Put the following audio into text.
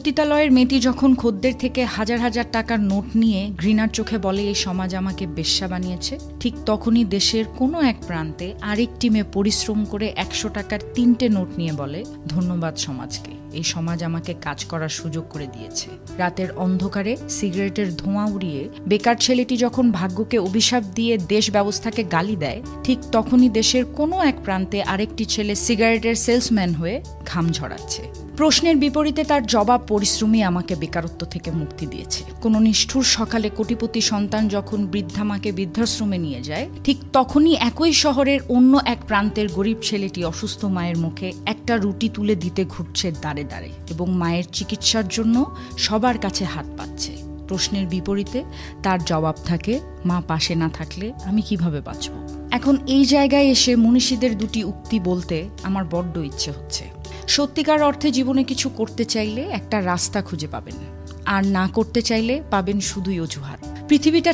পতিতালয়ের মেয়েটি যখন খদ্দের থেকে হাজার হাজার টাকার নোট নিয়ে ঘৃণার চোখে বলে এই সমাজ আমাকে বেশ্যা বানিয়েছে, ঠিক তখনই দেশের কোনো এক প্রান্তে আরেকটি মেয়ে পরিশ্রম করে ১০০ টাকার ৩টে নোট নিয়ে বলে ধন্যবাদ সমাজকে, এই সমাজ আমাকে কাজ করার সুযোগ করে দিয়েছে। রাতের অন্ধকারে সিগারেটের ধোঁয়া উড়িয়ে বেকার ছেলেটি যখন ভাগ্যকে অভিশাপ দিয়ে দেশ ব্যবস্থাকে গালি দেয়, ঠিক তখনই দেশের কোনো এক প্রান্তে আরেকটি ছেলে সিগারেটের সেলসম্যান হয়ে ঘাম ঝরাচ্ছে। প্রশ্নের বিপরীতে তার জবাব পরিশ্রমই আমাকে বেকারত্ব থেকে মুক্তি দিয়েছে। কোনো নিষ্ঠুর সকালে কোটিপতি সন্তান যখন বৃদ্ধা মাকে বৃদ্ধাশ্রমে নিয়ে যায়, ঠিক তখনই একই শহরের অন্য এক প্রান্তের গরিব ছেলেটি অসুস্থ মায়ের মুখে একটা রুটি তুলে দিতে ঘুরছে দাঁড়ে দাঁড়ে এবং মায়ের চিকিৎসার জন্য সবার কাছে হাত পাচ্ছে। প্রশ্নের বিপরীতে তার জবাব থাকে, মা পাশে না থাকলে আমি কিভাবে বাঁচব। এখন এই জায়গায় এসে মনীষীদের দুটি উক্তি বলতে আমার বড্ড ইচ্ছে হচ্ছে। সত্যিকার অর্থে জীবনে কিছু করতে চাইলে একটা রাস্তা খুঁজে পাবেন, আর না করতে চাইলে পাবেন শুধুই অজুহাত। পৃথিবীটা